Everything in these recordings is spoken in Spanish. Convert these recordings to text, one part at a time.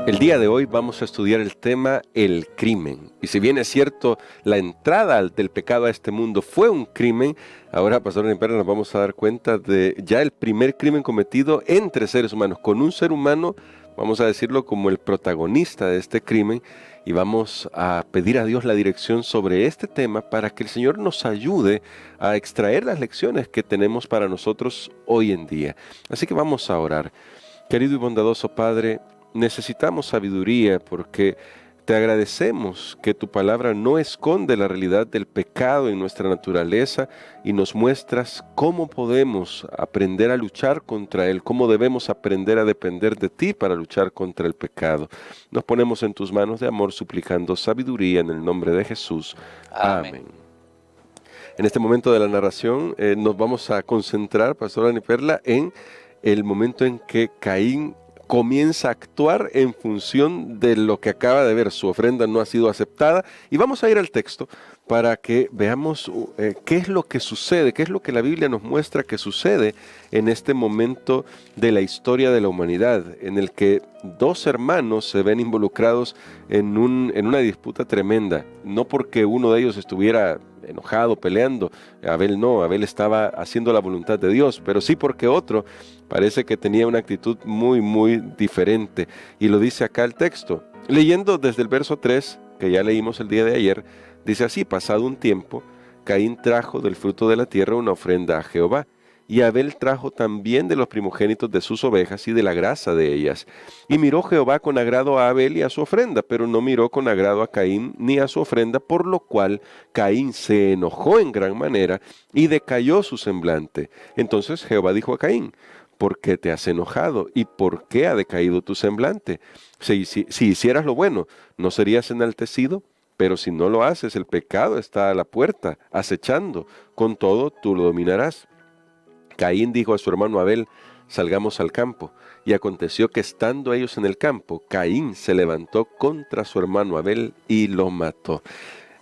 El día de hoy vamos a estudiar el tema el crimen. Y si bien es cierto, la entrada del pecado a este mundo fue un crimen, ahora, Pastor Niperla, nos vamos a dar cuenta de ya el primer crimen cometido entre seres humanos, con un ser humano, vamos a decirlo como el protagonista de este crimen, y vamos a pedir a Dios la dirección sobre este tema para que el Señor nos ayude a extraer las lecciones que tenemos para nosotros hoy en día. Así que vamos a orar. Querido y bondadoso Padre, necesitamos sabiduría porque te agradecemos que tu palabra no esconde la realidad del pecado en nuestra naturaleza y nos muestras cómo podemos aprender a luchar contra él, cómo debemos aprender a depender de ti para luchar contra el pecado. Nos ponemos en tus manos de amor suplicando sabiduría en el nombre de Jesús. Amén. En este momento de la narración nos vamos a concentrar, Pastora Niperla, en el momento en que Caín comienza a actuar en función de lo que acaba de ver. Su ofrenda no ha sido aceptada. Y vamos a ir al texto para que veamos qué es lo que sucede, qué es lo que la Biblia nos muestra que sucede en este momento de la historia de la humanidad, en el que dos hermanos se ven involucrados en una disputa tremenda. No porque uno de ellos estuviera enojado, peleando. Abel no, Abel estaba haciendo la voluntad de Dios, pero sí porque otro parece que tenía una actitud muy diferente. Y lo dice acá el texto. Leyendo desde el verso 3, que ya leímos el día de ayer, dice así: pasado un tiempo, Caín trajo del fruto de la tierra una ofrenda a Jehová. Y Abel trajo también de los primogénitos de sus ovejas y de la grasa de ellas. Y miró Jehová con agrado a Abel y a su ofrenda, pero no miró con agrado a Caín ni a su ofrenda, por lo cual Caín se enojó en gran manera y decayó su semblante. Entonces Jehová dijo a Caín: ¿por qué te has enojado? ¿Y por qué ha decaído tu semblante? Si hicieras lo bueno, ¿no serías enaltecido? Pero si no lo haces, el pecado está a la puerta, acechando. Con todo, tú lo dominarás. Caín dijo a su hermano Abel: salgamos al campo. Y aconteció que estando ellos en el campo, Caín se levantó contra su hermano Abel y lo mató.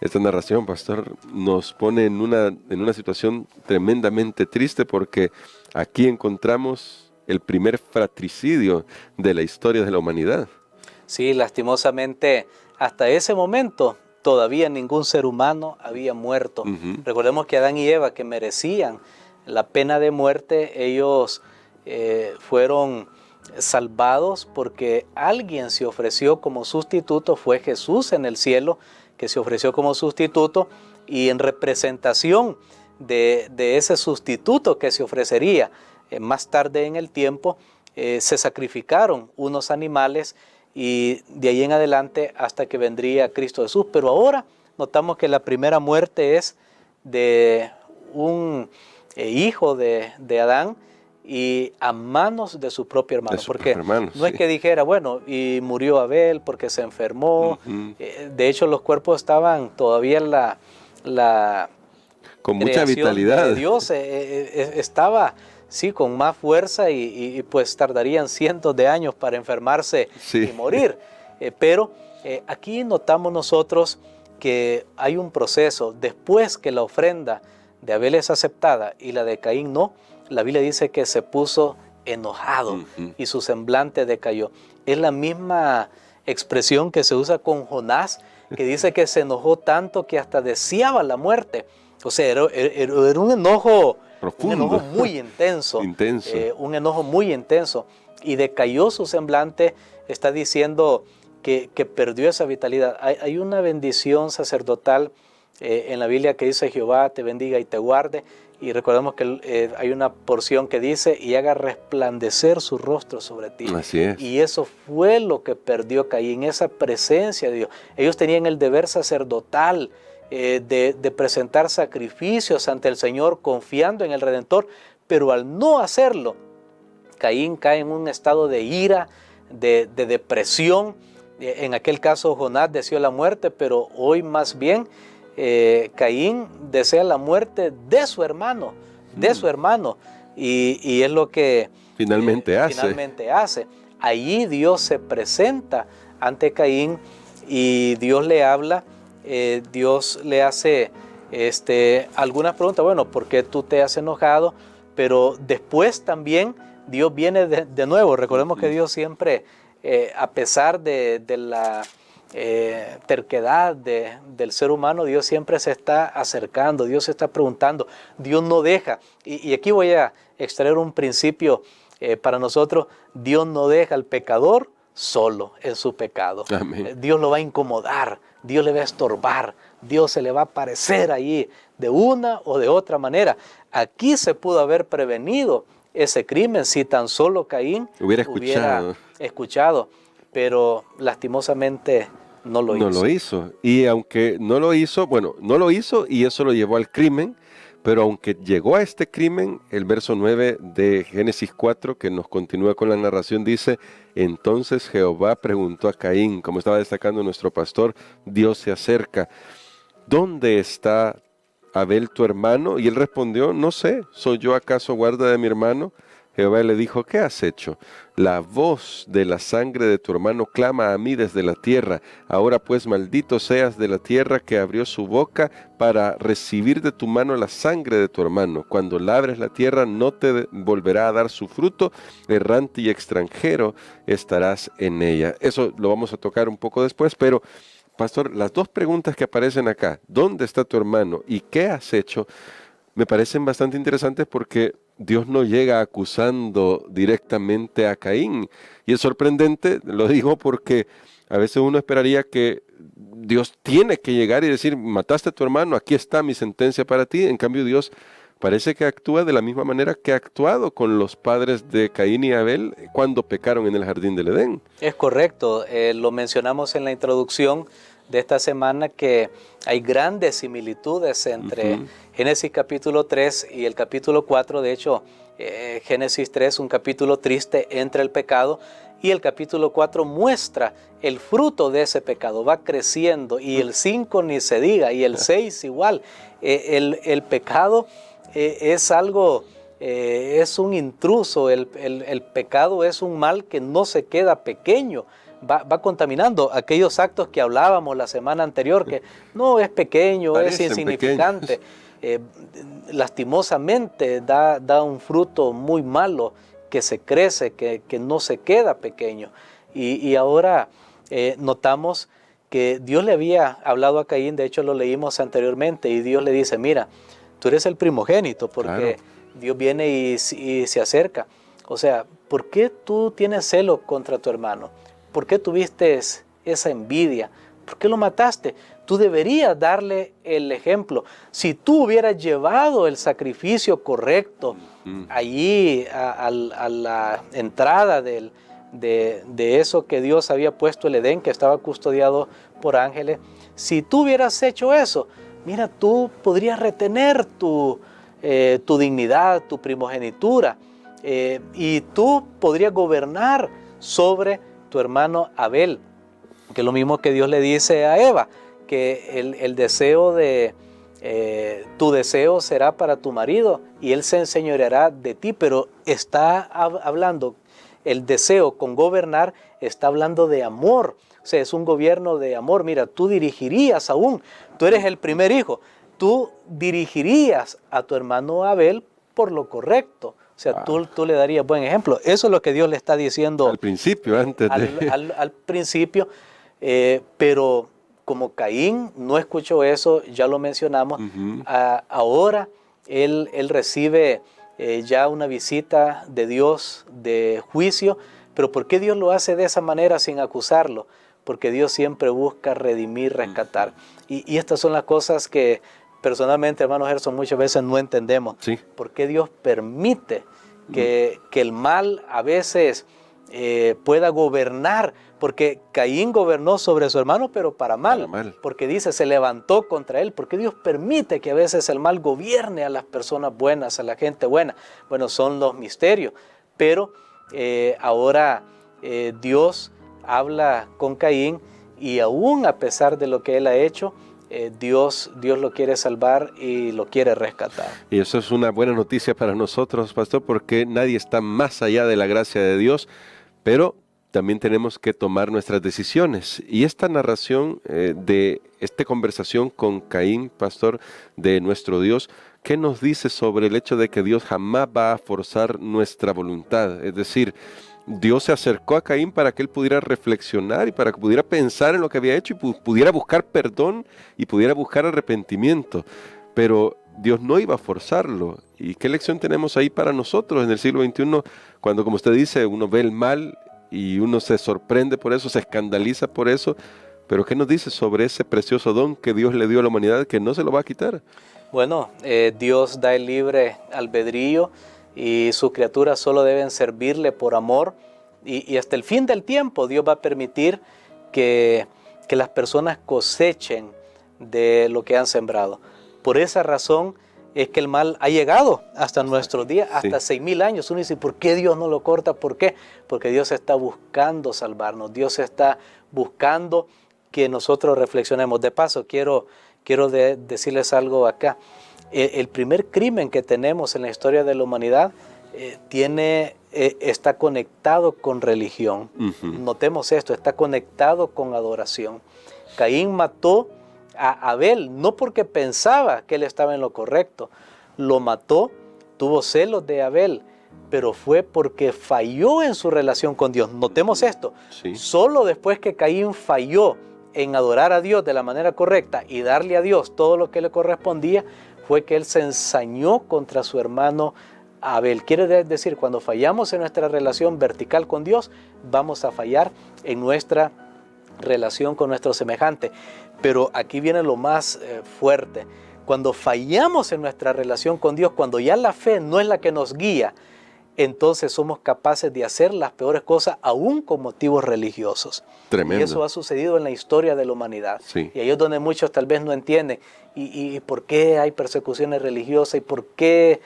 Esta narración, pastor, nos pone en una situación tremendamente triste porque aquí encontramos el primer fratricidio de la historia de la humanidad. Sí, lastimosamente, hasta ese momento todavía ningún ser humano había muerto. Recordemos que Adán y Eva, que merecían la pena de muerte, ellos fueron salvados porque alguien se ofreció como sustituto. Fue Jesús en el cielo que se ofreció como sustituto, y en representación de ese sustituto que se ofrecería más tarde en el tiempo, se sacrificaron unos animales, y de ahí en adelante hasta que vendría Cristo Jesús. Pero ahora notamos que la primera muerte es de un hijo de Adán, y a manos de su propio hermano, porque no es que dijera, bueno, y murió Abel porque se enfermó. De hecho, los cuerpos estaban todavía con mucha vitalidad de Dios, estaba sí con más fuerza, y pues tardarían cientos de años para enfermarse y morir. Pero aquí notamos nosotros que hay un proceso. Después que la ofrenda de Abel es aceptada y la de Caín no, la Biblia dice que se puso enojado y su semblante decayó. Es la misma expresión que se usa con Jonás, que dice que se enojó tanto que hasta deseaba la muerte. O sea, era un enojo profundo, un enojo muy intenso. Un enojo muy intenso. Y decayó su semblante, está diciendo que perdió esa vitalidad. Hay una bendición sacerdotal en la Biblia que dice: Jehová te bendiga y te guarde. Y recordemos que hay una porción que dice: y haga resplandecer su rostro sobre ti. Así es. Y eso fue lo que perdió Caín, esa presencia de Dios. Ellos tenían el deber sacerdotal de presentar sacrificios ante el Señor confiando en el Redentor, pero al no hacerlo, Caín cae en un estado de ira, de depresión. En aquel caso Jonás deseó la muerte, pero hoy más bien Caín desea la muerte de su hermano, y es lo que finalmente hace. Allí Dios se presenta ante Caín y Dios le habla, Dios le hace algunas preguntas. Bueno, ¿por qué tú te has enojado? Pero después también Dios viene de nuevo. Recordemos que Dios siempre a pesar de la terquedad del ser humano, Dios siempre se está acercando, Dios se está preguntando, Dios no deja. Y aquí voy a extraer un principio para nosotros: Dios no deja al pecador solo en su pecado. Amén. Dios lo va a incomodar, Dios le va a estorbar, Dios se le va a aparecer ahí de una o de otra manera. Aquí se pudo haber prevenido ese crimen si tan solo Caín hubiera escuchado, pero lastimosamente no lo hizo. No lo hizo. Y aunque no lo hizo, bueno, no lo hizo y eso lo llevó al crimen, pero aunque llegó a este crimen, el verso 9 de Génesis 4, que nos continúa con la narración, dice: entonces Jehová preguntó a Caín, como estaba destacando nuestro pastor, Dios se acerca, ¿dónde está Abel tu hermano? Y él respondió: no sé, ¿soy yo acaso guarda de mi hermano? Jehová le dijo: ¿qué has hecho? La voz de la sangre de tu hermano clama a mí desde la tierra. Ahora pues maldito seas de la tierra que abrió su boca para recibir de tu mano la sangre de tu hermano. Cuando labres la tierra no te volverá a dar su fruto, errante y extranjero estarás en ella. Eso lo vamos a tocar un poco después, pero pastor, las dos preguntas que aparecen acá, ¿dónde está tu hermano y qué has hecho?, me parecen bastante interesantes porque Dios no llega acusando directamente a Caín. Y es sorprendente, lo digo porque a veces uno esperaría que Dios tiene que llegar y decir: mataste a tu hermano, aquí está mi sentencia para ti. En cambio, Dios parece que actúa de la misma manera que ha actuado con los padres de Caín y Abel cuando pecaron en el jardín del Edén. Es correcto, lo mencionamos en la introducción de esta semana, que hay grandes similitudes entre Génesis capítulo 3 y el capítulo 4. De hecho, Génesis 3, un capítulo triste entre el pecado, y el capítulo 4 muestra el fruto de ese pecado, va creciendo, y el 5 ni se diga, y el 6 igual. El pecado es algo, es un intruso, el pecado es un mal que no se queda pequeño. Va contaminando aquellos actos que hablábamos la semana anterior, que no es pequeño, parecen es insignificante. Lastimosamente da un fruto muy malo que se crece, que no se queda pequeño. Y ahora notamos que Dios le había hablado a Caín, de hecho lo leímos anteriormente, y Dios le dice: mira, tú eres el primogénito, porque claro, Dios viene y se acerca. O sea, ¿por qué tú tienes celo contra tu hermano? ¿Por qué tuviste esa envidia? ¿Por qué lo mataste? Tú deberías darle el ejemplo. Si tú hubieras llevado el sacrificio correcto allí a la entrada de eso que Dios había puesto, el Edén, que estaba custodiado por ángeles, si tú hubieras hecho eso, mira, tú podrías retener tu dignidad, tu primogenitura, y tú podrías gobernar sobre tu hermano Abel, que es lo mismo que Dios le dice a Eva, que el deseo de tu deseo será para tu marido y él se enseñoreará de ti. Pero está hablando, el deseo con gobernar está hablando de amor, o sea, es un gobierno de amor. Mira, tú dirigirías aún, tú eres el primer hijo, tú dirigirías a tu hermano Abel por lo correcto. O sea, tú le darías buen ejemplo. Eso es lo que Dios le está diciendo. Al principio, antes de... Al principio, pero como Caín no escuchó eso, ya lo mencionamos, ahora él recibe ya una visita de Dios de juicio. Pero ¿por qué Dios lo hace de esa manera sin acusarlo? Porque Dios siempre busca redimir, rescatar. Y estas son las cosas que personalmente, hermano Gerson, muchas veces no entendemos. Sí. ¿Por qué Dios permite que el mal a veces pueda gobernar? Porque Caín gobernó sobre su hermano, pero para mal. Porque dice, se levantó contra él. ¿Por qué Dios permite que a veces el mal gobierne a las personas buenas, a la gente buena? Bueno, son los misterios. Pero ahora Dios habla con Caín, y aún a pesar de lo que él ha hecho, Dios lo quiere salvar y lo quiere rescatar. Y eso es una buena noticia para nosotros, pastor, porque nadie está más allá de la gracia de Dios, pero también tenemos que tomar nuestras decisiones. Y esta narración de esta conversación con Caín, pastor, de nuestro Dios, ¿qué nos dice sobre el hecho de que Dios jamás va a forzar nuestra voluntad? Es decir, Dios se acercó a Caín para que él pudiera reflexionar y para que pudiera pensar en lo que había hecho y pudiera buscar perdón y pudiera buscar arrepentimiento. Pero Dios no iba a forzarlo. ¿Y qué lección tenemos ahí para nosotros en el siglo XXI? Cuando, como usted dice, uno ve el mal y uno se sorprende por eso, se escandaliza por eso. Pero ¿qué nos dice sobre ese precioso don que Dios le dio a la humanidad que no se lo va a quitar? Bueno, Dios da el libre albedrío y sus criaturas solo deben servirle por amor. Y hasta el fin del tiempo Dios va a permitir que las personas cosechen de lo que han sembrado. Por esa razón es que el mal ha llegado hasta nuestros días, hasta 6.000 años. Uno dice, ¿por qué Dios no lo corta? ¿Por qué? Porque Dios está buscando salvarnos. Dios está buscando que nosotros reflexionemos. De paso, quiero decirles algo acá. El primer crimen que tenemos en la historia de la humanidad está conectado con religión. Notemos esto, está conectado con adoración. Caín mató a Abel, no porque pensaba que él estaba en lo correcto, lo mató, tuvo celos de Abel, pero fue porque falló en su relación con Dios. Notemos esto, solo después que Caín falló en adorar a Dios de la manera correcta y darle a Dios todo lo que le correspondía, fue que él se ensañó contra su hermano Abel. Quiere decir, cuando fallamos en nuestra relación vertical con Dios, vamos a fallar en nuestra relación con nuestro semejante. Pero aquí viene lo más fuerte. Cuando fallamos en nuestra relación con Dios, cuando ya la fe no es la que nos guía, entonces somos capaces de hacer las peores cosas aún con motivos religiosos. Tremendo. Y eso ha sucedido en la historia de la humanidad. Y ahí es donde muchos tal vez no entienden. ¿Y por qué hay persecuciones religiosas? ¿Y por qué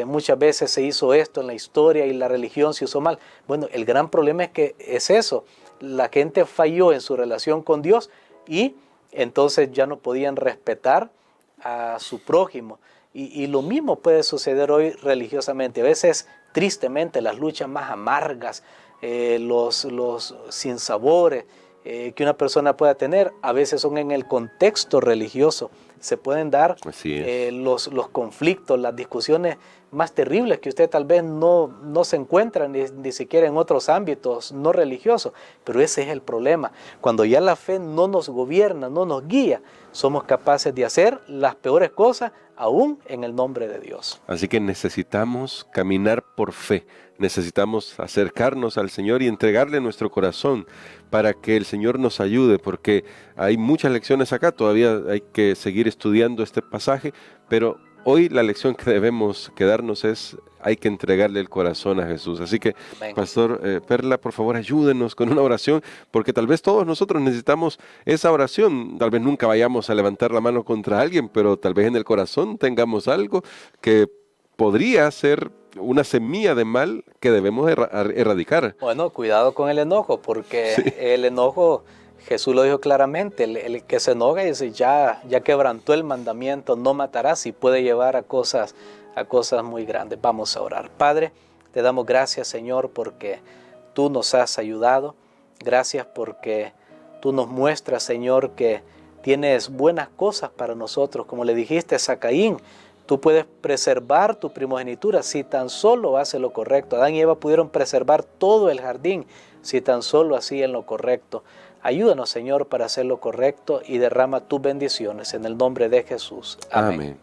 muchas veces se hizo esto en la historia y la religión se usó mal? Bueno, el gran problema es que es eso. La gente falló en su relación con Dios y entonces ya no podían respetar a su prójimo. Y lo mismo puede suceder hoy religiosamente. A veces, tristemente, las luchas más amargas, los sinsabores que una persona pueda tener, a veces son en el contexto religioso. Se pueden dar los conflictos, las discusiones más terribles que usted tal vez no se encuentra ni siquiera en otros ámbitos no religiosos. Pero ese es el problema. Cuando ya la fe no nos gobierna, no nos guía, somos capaces de hacer las peores cosas aún en el nombre de Dios. Así que necesitamos caminar por fe. Necesitamos acercarnos al Señor y entregarle nuestro corazón para que el Señor nos ayude, porque hay muchas lecciones acá, todavía hay que seguir estudiando este pasaje, pero hoy la lección que debemos quedarnos es, hay que entregarle el corazón a Jesús. Así que, Amén. Pastor Perla, por favor, ayúdenos con una oración, porque tal vez todos nosotros necesitamos esa oración. Tal vez nunca vayamos a levantar la mano contra alguien, pero tal vez en el corazón tengamos algo que podría ser una semilla de mal que debemos erradicar. Bueno, cuidado con el enojo, porque el enojo, Jesús lo dijo claramente, el que se enoja dice, ya quebrantó el mandamiento, no matarás, y puede llevar a cosas muy grandes. Vamos a orar. Padre, te damos gracias, Señor, porque tú nos has ayudado. Gracias porque tú nos muestras, Señor, que tienes buenas cosas para nosotros. Como le dijiste a Caín, tú puedes preservar tu primogenitura si tan solo haces lo correcto. Adán y Eva pudieron preservar todo el jardín si tan solo hacían lo correcto. Ayúdanos, Señor, para hacer lo correcto y derrama tus bendiciones en el nombre de Jesús. Amén.